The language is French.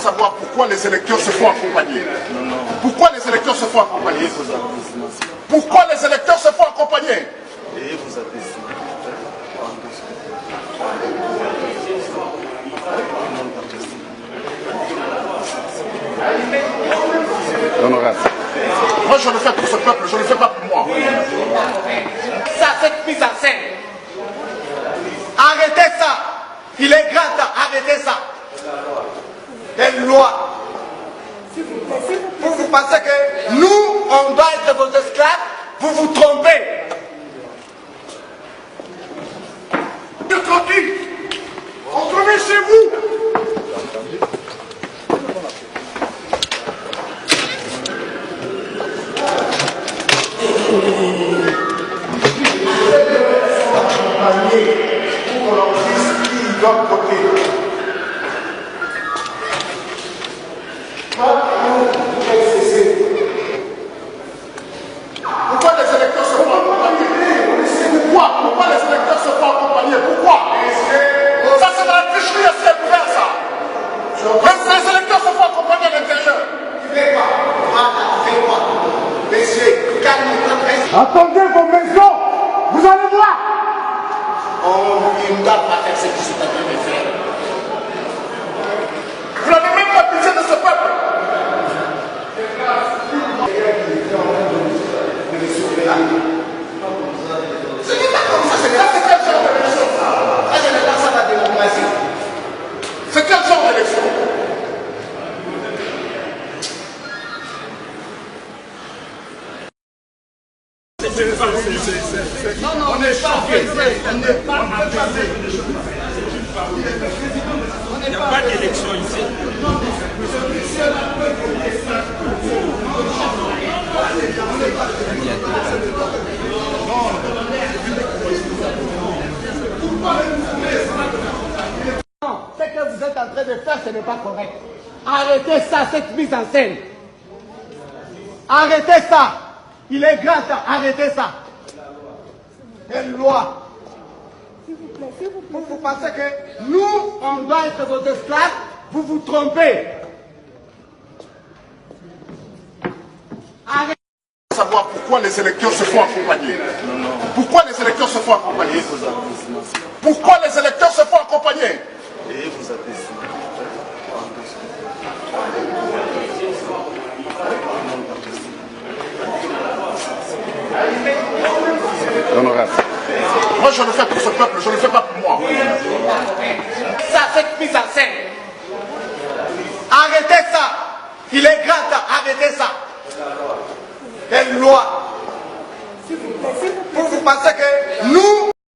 Savoir pourquoi les électeurs se font accompagner. Pourquoi les électeurs se font accompagner? Pourquoi les électeurs se font accompagner? Honorable. Moi je le fais pour ce peuple, je ne le fais pas pour moi. Ça, cette mise en scène. Arrêtez ça. Il est grand temps, arrêtez ça. Quelle loi? Vous pensez que nous, on doit être vos esclaves? Vous vous trompez. Tranquille. Entrez chez vous. Pourquoi les électeurs se font accompagner? Pourquoi les électeurs se font accompagner? Pourquoi? Ça c'est dans la tricherie à ciel ouvert ça. Les électeurs se font accompagner à l'intérieur. Attendez vos maisons, vous allez voir. On ne doit pas faire ce qui s'est en train de faire. Vous n'avez même pas pitié de ce peuple. Ce n'est pas comme ça, c'est quel genre d'élection? Ça, ce n'est pas ça la démocratie. C'est quel genre d'élection? On n'est pas apaisé. On n'est pas apaisé. Il n'y a pas d'élection ici. Non, ce que vous êtes en train de faire, ce n'est pas correct. Arrêtez ça, cette mise en scène. Arrêtez ça. Il est grand temps, arrêtez ça. Quelle loi? Vous pensez que nous, on doit être vos esclaves? Vous vous trompez. Arrêtez. Savoir pourquoi les électeurs se font accompagner. Pourquoi les électeurs se font accompagner? Pourquoi les électeurs se font accompagner? Honorable. Moi je le fais pour ce peuple, je ne le fais pas pour moi. Ça, cette mise en scène. Arrêtez ça. Il est grand temps, arrêtez ça. Quelle loi? Vous pensez que nous,